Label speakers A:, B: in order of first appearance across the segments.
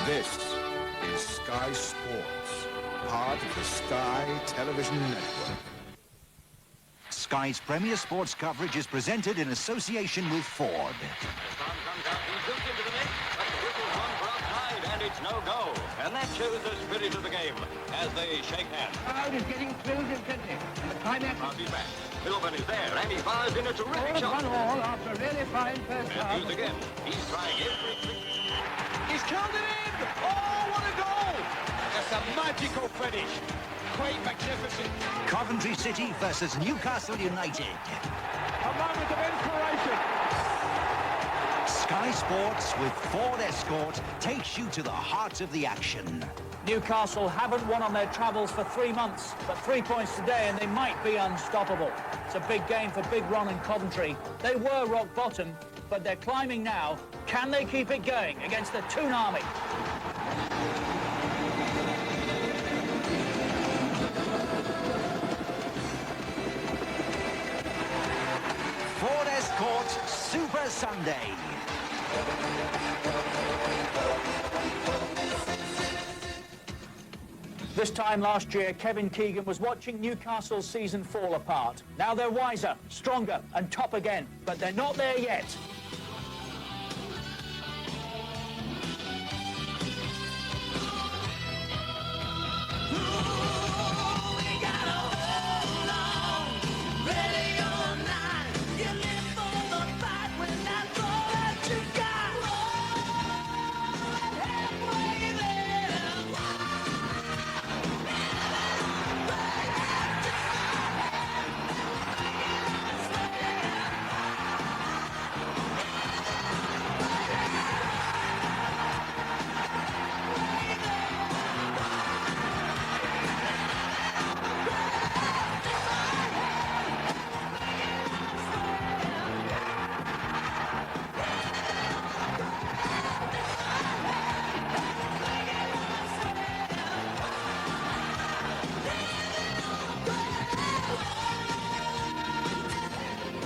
A: This is Sky Sports, part of the Sky Television Network.
B: Sky's premier sports coverage is presented in association with Ford.
C: And it's no go. And that shows the spirit of the game as they shake hands.
D: Crowd is getting thrilled intensely. And the climax...
C: He's back. Middleman is there, and he fires in a terrific shot.
D: 1-1 after a really fine first half.
C: Matthews again. He's trying every trick.
E: He's killed it in! Oh, what a goal! That's a magical finish. Quite magnificent.
B: Coventry City versus Newcastle United.
E: A moment of inspiration.
B: Sky Sports with Ford Escort takes you to the heart of the action.
F: Newcastle haven't won on their travels for 3 months, but 3 points today and they might be unstoppable. It's a big game for Big Ron and Coventry. They were rock bottom, but they're climbing now. Can they keep it going against the Toon Army?
B: Ford Escort Super Sunday.
F: This time last year, Kevin Keegan was watching Newcastle's season fall apart. Now they're wiser, stronger and top again, but they're not there yet.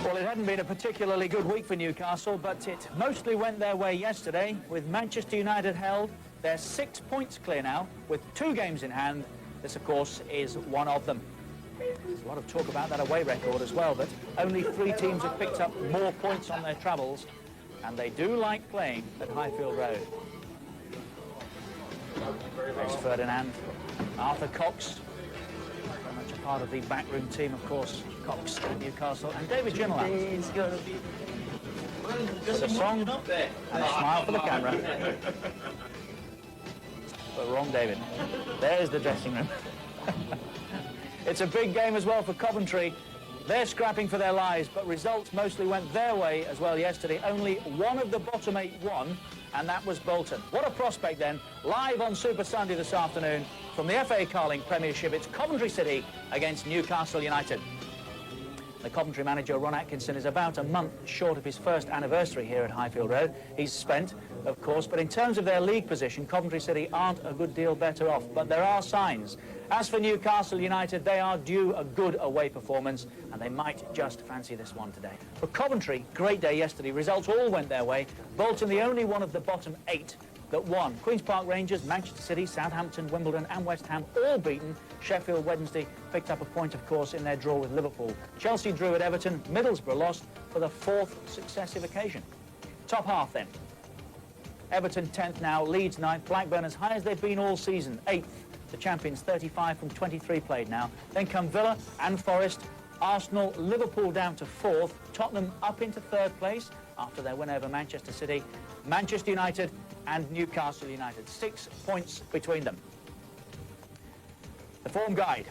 F: Well, it hadn't been a particularly good week for Newcastle, but it mostly went their way yesterday, with Manchester United held. They're 6 points clear now, with 2 games in hand. This, of course, is one of them. There's a lot of talk about that away record as well, but only 3 teams have picked up more points on their travels, and they do like playing at Highfield Road. There's Ferdinand, Arthur Cox, very much a part of the backroom team, of course, Cox at Newcastle, and David Ginola. With a song and a smile for the camera. But wrong, David. There's the dressing room. It's a big game as well for Coventry. They're scrapping for their lives, but results mostly went their way as well yesterday. Only one of the bottom 8 won, and that was Bolton. What a prospect then. Live on Super Sunday this afternoon from the FA Carling Premiership, it's Coventry City against Newcastle United. The Coventry manager, Ron Atkinson, is about a month short of his first anniversary here at Highfield Road. He's spent, of course, but in terms of their league position, Coventry City aren't a good deal better off, but there are signs. As for Newcastle United, they are due a good away performance, and they might just fancy this one today. For Coventry, great day yesterday. Results all went their way. Bolton, the only one of the bottom 8 that won. Queen's Park Rangers, Manchester City, Southampton, Wimbledon and West Ham all beaten. Sheffield Wednesday picked up a point, of course, in their draw with Liverpool. Chelsea drew at Everton. Middlesbrough lost for the 4th successive occasion. Top half then. Everton 10th now, Leeds 9th, Blackburn as high as they've been all season, 8th. The champions 35 from 23 played now. Then come Villa and Forest, Arsenal, Liverpool down to 4th, Tottenham up into 3rd place after their win over Manchester City, Manchester United and Newcastle United. 6 points between them. The form guide.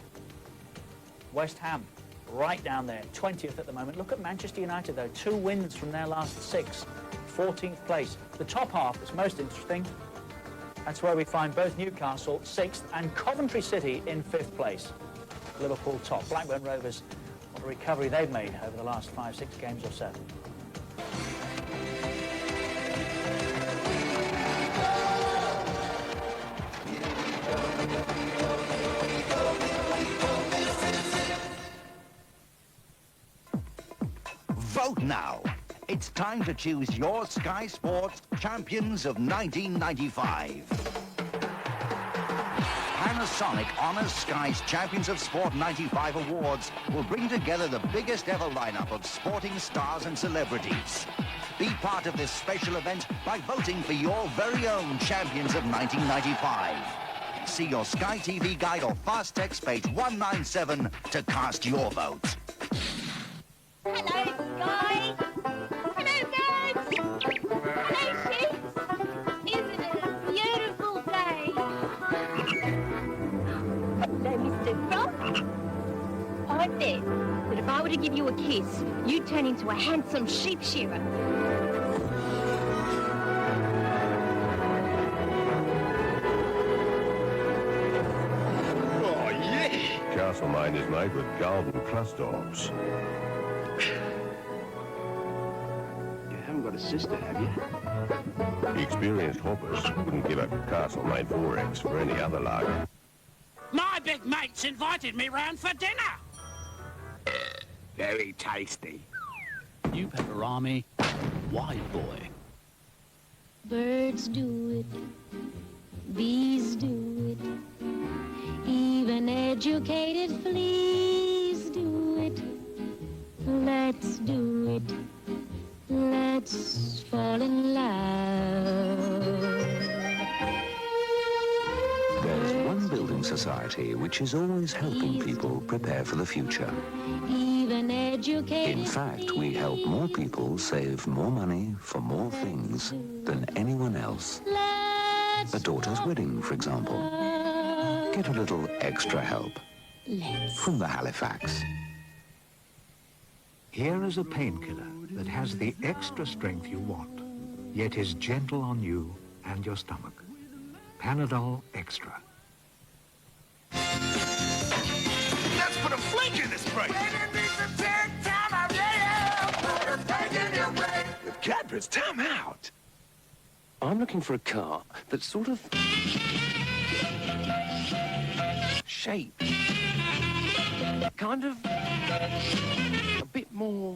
F: West Ham right down there, 20th at the moment. Look at Manchester United though, 2 wins from their last 6, 14th place. The top half is most interesting. That's where we find both Newcastle 6th and Coventry City in 5th place. Liverpool top. Blackburn Rovers, what a recovery they've made over the last 5-6 games or so.
B: Vote now. It's time to choose your Sky Sports Champions of 1995. Panasonic honors Sky's Champions of Sport 95 awards will bring together the biggest ever lineup of sporting stars and celebrities. Be part of this special event by voting for your very own Champions of 1995. See your Sky TV guide or fast text page 197 to cast your vote.
G: Hello, Sky. Hello, birds. Hello, sheep. Isn't it a beautiful day? Hello, Mr. Frog. I bet that if I were to give you a kiss, you'd turn into a handsome sheep shearer.
H: Castlemaine is made with golden crust orbs.
E: You haven't got a sister, have you?
H: Experienced hoppers wouldn't give up Castlemaine 4X for any other lager.
I: My big mate's invited me round for dinner.
E: Very tasty.
I: New pepperami, white boy.
G: Birds do it. Bees do it. Even educated fleas do it. Let's do it. Let's fall in love.
J: There's one building society which is always helping people prepare for the future.
G: Even educated
J: In fact, we help more people save more money for more things than anyone else.
G: Let's
J: A daughter's wedding, for example. Get a little extra help from the Halifax.
K: Here is a painkiller that has the extra strength you want, yet is gentle on you and your stomach. Panadol Extra.
A: Let's put a flake in this break.
E: Cadbury's, time out.
L: I'm looking for a car that's sort of shape. Kind of a bit more.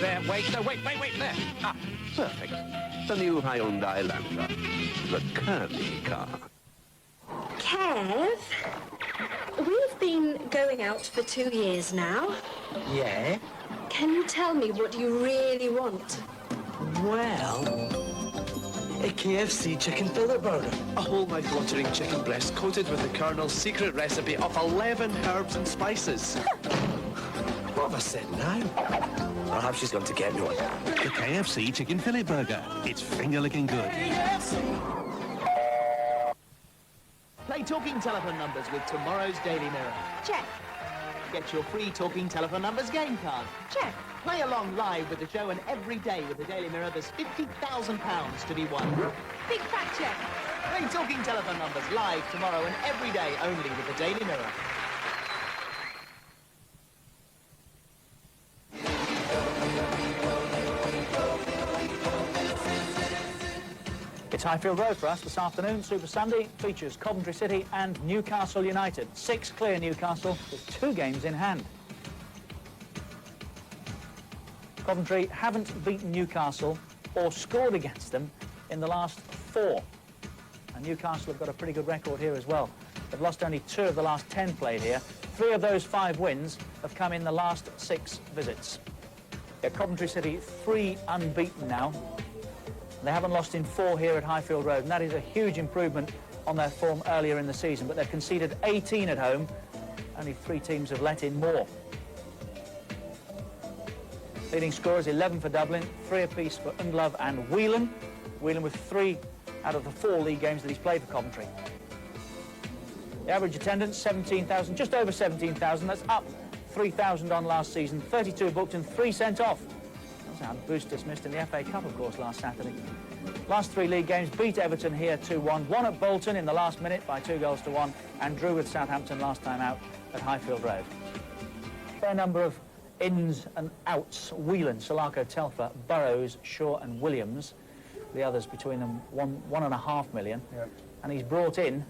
E: There, wait, there. Ah, perfect. The new Hyundai Lander. The curvy car.
M: Kev, we've been going out for 2 years now.
N: Yeah?
M: Can you tell me what you really want?
N: Well, a KFC chicken fillet burger.
L: A whole mouth-watering chicken breast coated with the Colonel's secret recipe of 11 herbs and spices.
N: What have I said now? Perhaps she's going to get me one.
O: The KFC chicken fillet burger. It's finger-licking good.
F: Play talking telephone numbers with tomorrow's Daily Mirror.
M: Check.
F: Get your free talking telephone numbers game card.
M: Check.
F: Play along live with the show, and every day with the Daily Mirror, there's £50,000 to be won.
M: Big fat check.
F: Play talking telephone numbers live tomorrow and every day only with the Daily Mirror. It's Highfield Road for us this afternoon. Super Sunday features Coventry City and Newcastle United. 6 clear Newcastle with 2 games in hand. Coventry haven't beaten Newcastle or scored against them in the last 4. And Newcastle have got a pretty good record here as well. They've lost only 2 of the last 10 played here. 3 of those 5 wins have come in the last 6 visits. Yeah, Coventry City 3 unbeaten now. They haven't lost in 4 here at Highfield Road, and that is a huge improvement on their form earlier in the season. But they've conceded 18 at home. Only 3 teams have let in more. Leading scorers 11 for Dublin, 3 apiece for Undlove and Whelan. Whelan with 3 out of the 4 league games that he's played for Coventry. The average attendance, 17,000, just over 17,000. That's up 3,000 on last season. 32 booked and 3 sent off. That's a boost dismissed in the FA Cup, of course, last Saturday. Last 3 league games, beat Everton here 2-1, won at Bolton in the last minute by 2-1, and drew with Southampton last time out at Highfield Road. Fair number of ins and outs. Whelan, Sulaco, Telfer, Burrows, Shaw and Williams. The others between them, 1.5 million. Yeah. And he's brought in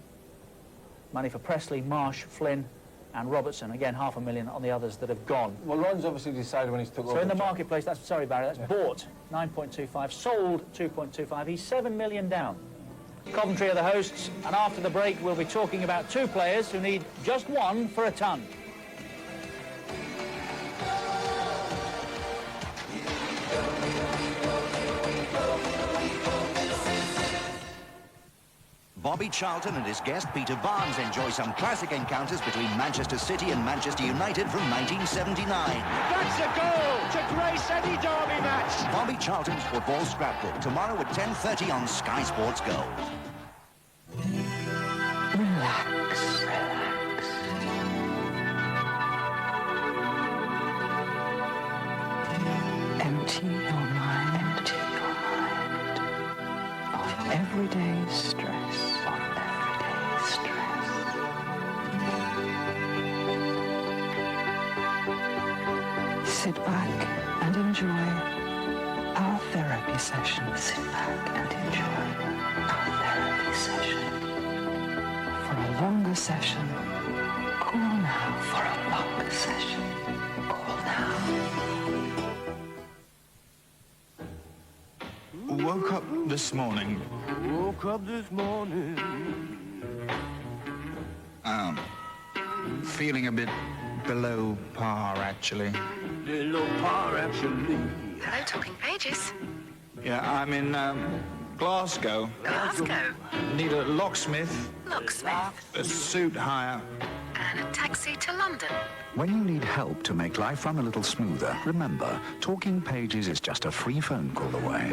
F: money for Presley, Marsh, Flynn and Robertson. Again, $500,000 on the others that have gone.
P: Well, Ron's obviously decided when he's took over.
F: So in the marketplace, that's, sorry, Barry, that's bought 9.25, sold 2.25. He's $7 million down. Coventry are the hosts, and after the break, we'll be talking about two players who need just one for a ton.
B: Bobby Charlton and his guest Peter Barnes enjoy some classic encounters between Manchester City and Manchester United from 1979.
E: That's a goal to grace any derby match.
B: Bobby Charlton's Football Scrapbook, tomorrow at 10:30 on Sky Sports Go.
Q: Relax, relax. Empty your mind of everyday stress. Sit back and enjoy our therapy session. Sit back and enjoy our therapy session. For a longer session, call now. For a longer session, call now.
A: Woke up this morning. Feeling a bit below par, actually.
E: Below par, actually.
R: Hello, Talking Pages.
A: Yeah, I'm in Glasgow.
R: Glasgow?
A: Need a locksmith,
R: Locksmith.
A: a suit hire.
R: And a taxi to London.
J: When you need help to make life run a little smoother, remember, Talking Pages is just a free phone call away.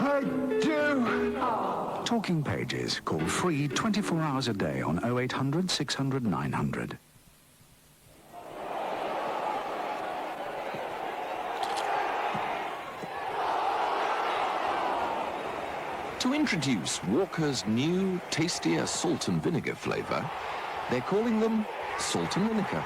A: I do.
J: Talking Pages. Call free 24 hours a day on 0800 600 900.
S: To introduce Walker's new, tastier salt and vinegar flavour, they're calling them Salt and Vinegar.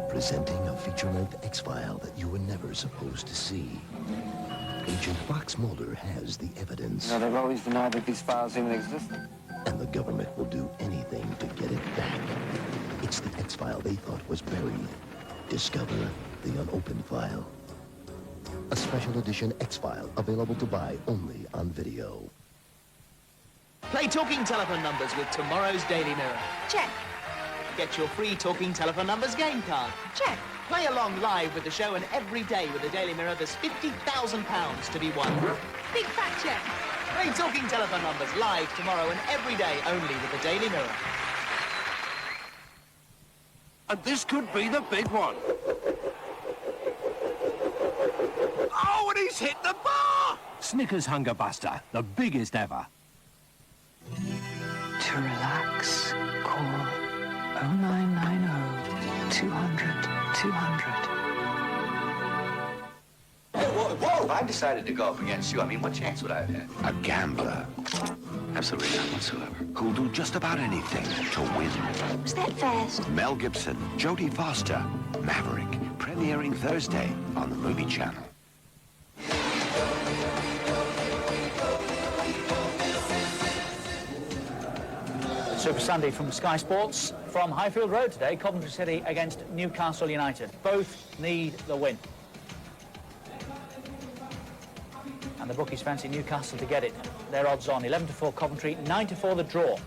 T: Presenting a feature-length X-File that you were never supposed to see. Agent Fox Mulder has the evidence.
L: No, they've always denied that these files even exist.
T: And the government will do anything to get it back. It's the X-File they thought was buried. Discover the unopened file. A special edition X-File available to buy only on video.
U: Play talking telephone numbers with tomorrow's Daily Mirror.
G: Check.
U: Get your free talking telephone numbers game card.
G: Check.
U: Play along live with the show, and every day with the Daily Mirror, there's £50,000 to be won.
G: Big fat check.
U: Play talking telephone numbers live tomorrow and every day only with the Daily Mirror.
E: And this could be the big one. Oh, and he's hit the bar!
O: Snickers Hunger Buster, the biggest ever.
Q: To relax, call 0990 200 200.
V: Whoa! If I decided to go up against you, I mean, what chance would I have had?
H: A gambler. Absolutely none whatsoever. Who'll do just about anything to win.
G: Was that fast?
H: Mel Gibson, Jodie Foster, Maverick, premiering Thursday on the Movie Channel.
F: Super Sunday from Sky Sports. From Highfield Road today, Coventry City against Newcastle United. Both need the win. And the bookies fancy Newcastle to get it. Their odds on 11-4 Coventry, 9-4 the draw.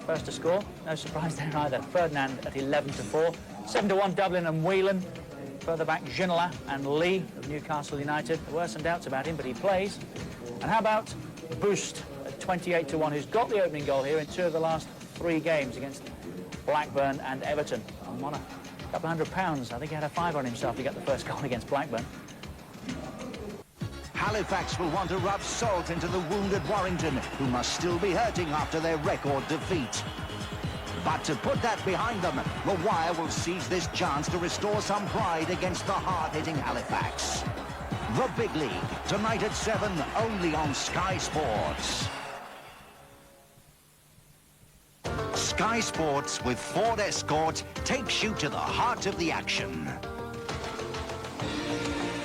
F: First to score, no surprise there either. Ferdinand at 11-4. 7-1 Dublin and Whelan. Further back, Ginola and Lee of Newcastle United. There were some doubts about him, but he plays. And how about Boost at 28-1, who's got the opening goal here in 2 of the last 3 games against Blackburn and Everton. And won a couple £100. I think he had a £5 on himself to get the first goal against Blackburn.
B: Halifax will want to rub salt into the wounded Warrington, who must still be hurting after their record defeat. But to put that behind them, the Wire will seize this chance to restore some pride against the hard-hitting Halifax. The Big League, tonight at 7, only on Sky Sports. Sky Sports with Ford Escort takes you to the heart of the action.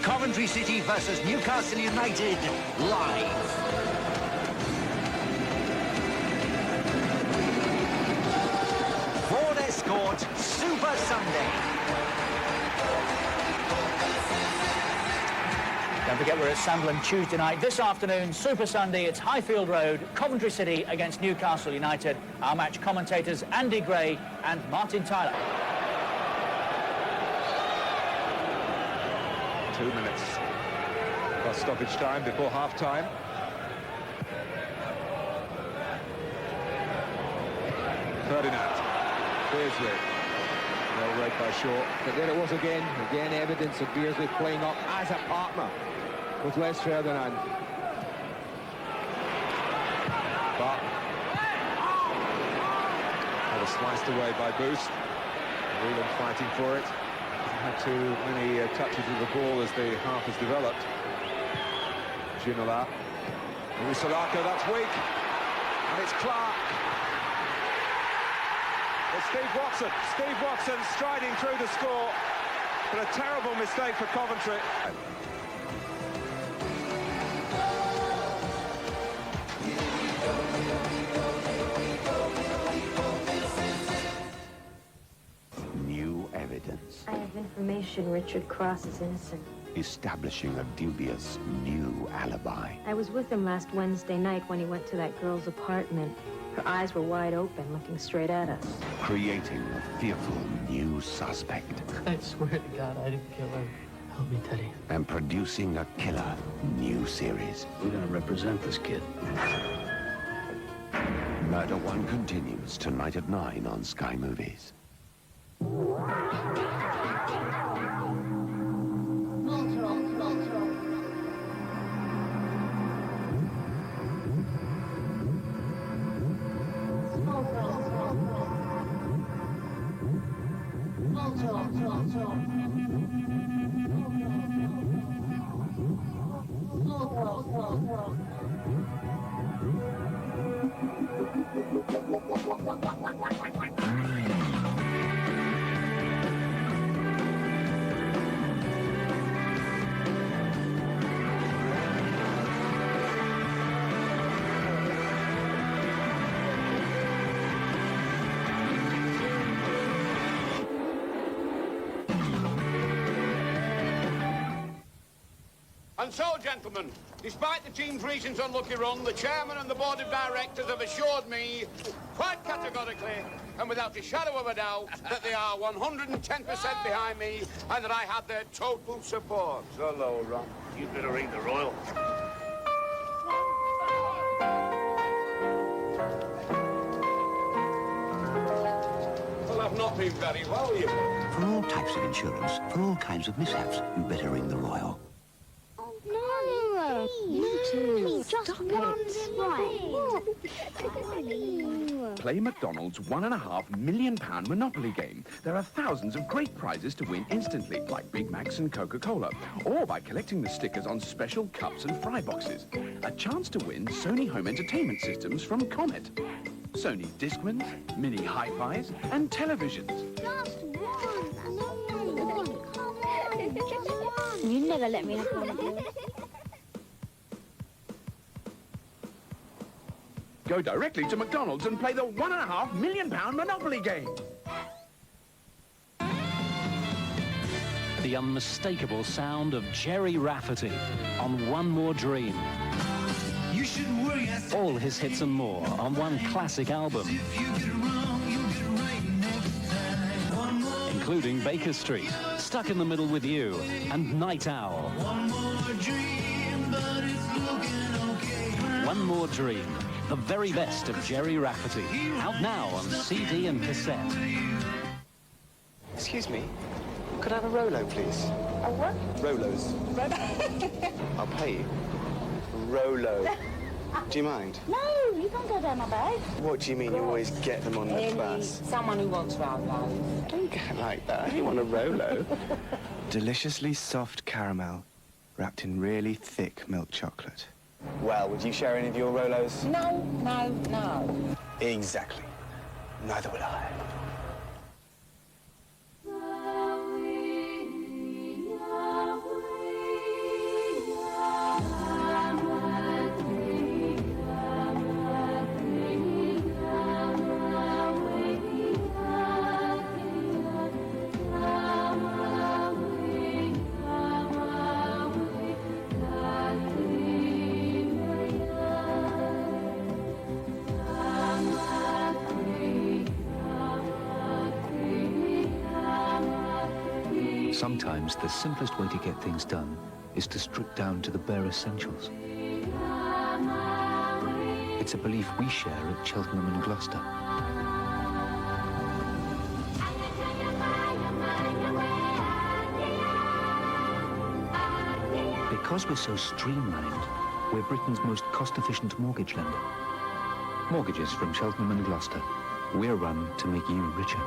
B: Coventry City versus Newcastle United, live. Ford Escort Super Sunday.
F: Don't forget we're at Sunderland Tuesday night. This afternoon, Super Sunday, it's Highfield Road, Coventry City against Newcastle United. Our match commentators Andy Gray and Martin Tyler.
C: 2 minutes plus stoppage time before half-time. Ferdinand, Beardsley, well read by Shaw.
P: But there it was again evidence of Beardsley playing up as a partner with Les Ferdinand.
C: But that was sliced away by Boost. Whelan fighting for it. Hasn't had too many touches of the ball as the half has developed. Ginola. Usalaka, that's weak. And it's Clark. It's Steve Watson striding through the score. But a terrible mistake for Coventry.
J: New evidence.
D: I have information Richard Cross is innocent.
J: Establishing a dubious new alibi.
D: I was with him last Wednesday night when he went to that girl's apartment. Her eyes were wide open, looking straight at us.
J: Creating a fearful new suspect.
W: I swear to God, I didn't kill her. Help me, Teddy.
J: And producing a killer new series.
W: We're gonna represent this kid.
J: Murder One continues tonight at 9 on Sky Movies.
E: And so, gentlemen, despite the team's recent unlucky run, the chairman and the board of directors have assured me, quite categorically, and without a shadow of a doubt, that they are 110% behind me and that I have their total support. So low, Ron.
I: You better read the Royal.
E: Well, I've not been very well, you.
B: For all types of insurance, for all kinds of mishaps, you better ring the Royal.
G: You too. Stop it. Right.
O: Play McDonald's £1.5 million Monopoly game. There are thousands of great prizes to win instantly, like Big Macs and Coca-Cola, or by collecting the stickers on special cups and fry boxes. A chance to win Sony home entertainment systems from Comet. Sony Discmans, mini hi-fis, and televisions.
G: Just one. Come on. Just one. You never let me have one.
O: Go directly to McDonald's and play the £1.5 million Monopoly game.
X: The unmistakable sound of Jerry Rafferty on One More Dream.
Y: You shouldn't worry,
X: all his hits and more on one classic album. Including Baker Street, Stuck in the Middle with You, and Night Owl.
Y: One more dream, but it's looking okay.
X: One More Dream. The very best of Jerry Rafferty. Out now on CD and cassette.
L: Excuse me, could I have a Rolo, please?
G: A what?
L: Rolos. I'll pay you. Rolo. Do you mind?
G: No, you can't go down my bag.
L: What do you mean you always get them on the bus?
G: Someone who wants Rolos.
L: Don't get like that. I don't want a Rolo. Deliciously soft caramel.
A: wrapped in really thick milk chocolate.
K: Well, would you share any of your Rolos?
M: No, no, no.
K: Exactly. Neither would I.
J: Sometimes the simplest way to get things done is to strip down to the bare essentials. It's a belief we share at Cheltenham and Gloucester. Because we're so streamlined, we're Britain's most cost-efficient mortgage lender. Mortgages from Cheltenham and Gloucester. We're run to make you richer.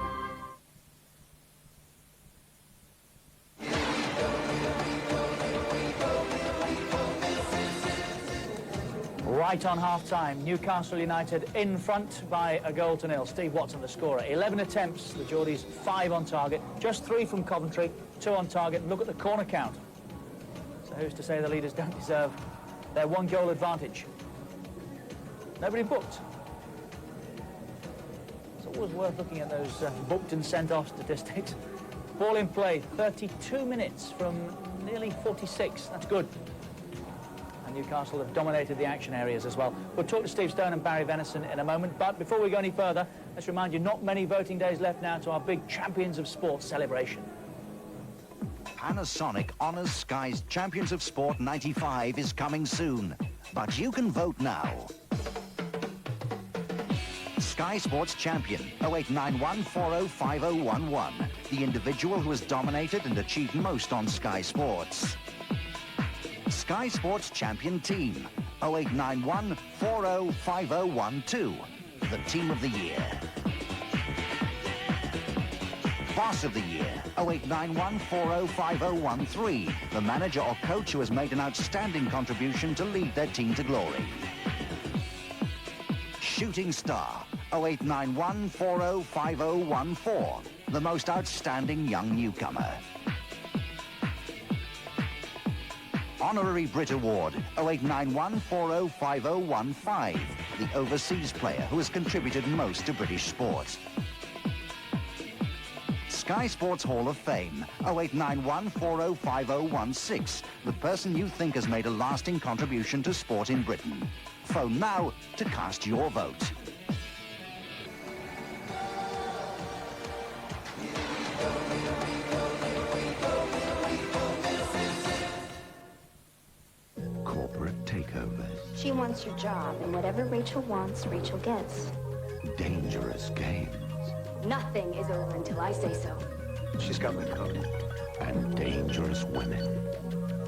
F: Right on half-time, Newcastle United in front by a 1-0. Steve Watson, the scorer. 11 attempts, the Geordies 5 on target. Just 3 from Coventry, 2 on target. Look at the corner count. So who's to say the leaders don't deserve their 1-goal advantage? Nobody booked. It's always worth looking at those booked and sent off statistics. Ball in play, 32 minutes from nearly 46. That's good. And Newcastle have dominated the action areas as well. We'll talk to Steve Stone and Barry Venison in a moment, but before we go any further, let's remind you, not many voting days left now to our big Champions of Sport celebration.
B: Panasonic Honours Sky's Champions of Sport 95 is coming soon, but you can vote now. Sky Sports Champion, 0891 405011, the individual who has dominated and achieved most on Sky Sports. Sky Sports Champion Team, 0891 405012, the Team of the Year. Boss of the Year, 0891 405013, the manager or coach who has made an outstanding contribution to lead their team to glory. Shooting Star, 0891 405014, the most outstanding young newcomer. Honorary Brit Award, 0891 405015, the overseas player who has contributed most to British sport. Sky Sports Hall of Fame, 0891 405016, the person you think has made a lasting contribution to sport in Britain. Phone now to cast your vote.
J: Corporate takeover.
D: She wants your job, and whatever Rachel wants, Rachel gets.
J: Dangerous games.
D: Nothing is over until I say so.
J: She's got the code. And dangerous women.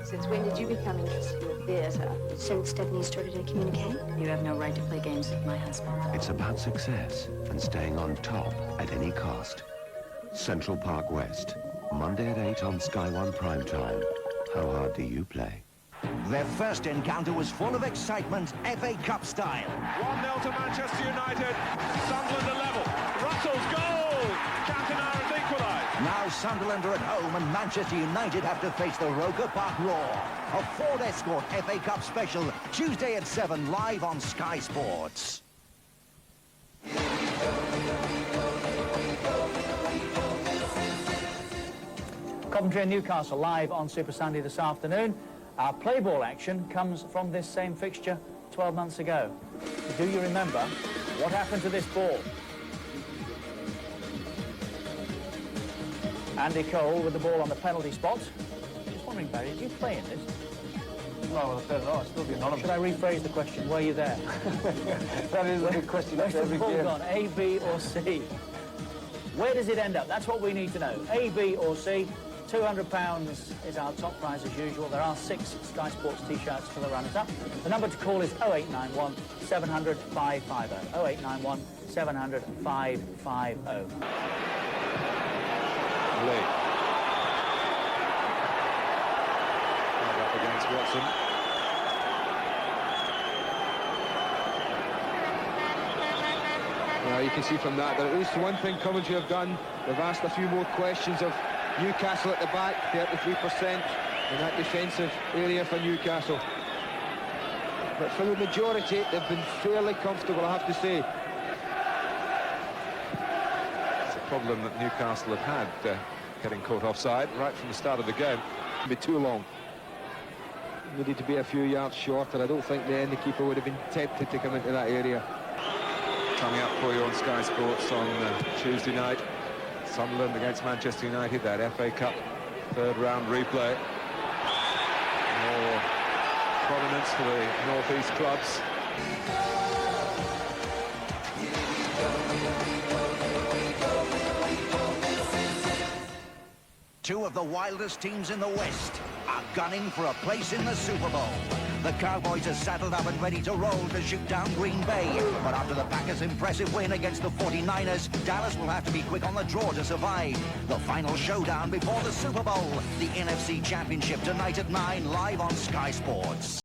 D: Since when did you become interested in the theater? Since Stephanie started to communicate? You have no right to play games with my husband.
J: It's about success and staying on top at any cost. Central Park West, Monday at 8 on Sky One Primetime. How hard do you play?
B: Their first encounter was full of excitement, FA Cup style.
C: 1-0 to Manchester United. Sunderland are level. Russell's goal! Cantona has equalised.
B: Now Sunderland are at home and Manchester United have to face the Roker Park Roar. A Ford Escort FA Cup special, Tuesday at 7, live on Sky Sports.
F: Coventry and Newcastle live on Super Sunday this afternoon. Our play ball action comes from this same fixture 12 months ago. Do you remember what happened to this ball? Andy Cole with the ball on the penalty spot. Just wondering, Barry, did you play in this?
W: No, I don't know. I'll still be anonymous.
F: Should I rephrase the question? Were you there?
W: That is a good question.
F: Where's the ball gone? A, B or C? Where does it end up? That's what we need to know. A, B or C? £200 is our top prize as usual. There are 6 Sky Sports T-shirts for the runners-up. The number to call is 0891 700 550. 0891 700 550.
C: Lee. Up again
P: you can see from that at least one thing Coventry have done, they've asked a few more questions of Newcastle at the back, 33% in that defensive area for Newcastle. But for the majority, they've been fairly comfortable, I have to say.
C: It's a problem that Newcastle have had, getting caught offside right from the start of the game.
P: It'll be too long. Needed to be a few yards shorter. I don't think the keeper would have been tempted to come into that area.
C: Coming up for you on Sky Sports on Tuesday night. Sunderland against Manchester United, that FA Cup third round replay. More prominence for the North East clubs.
B: Two of the wildest teams in the West are gunning for a place in the Super Bowl. The Cowboys are saddled up and ready to roll to shoot down Green Bay. But after the Packers' impressive win against the 49ers, Dallas will have to be quick on the draw to survive. The final showdown before the Super Bowl. The NFC Championship tonight at 9, live on Sky Sports.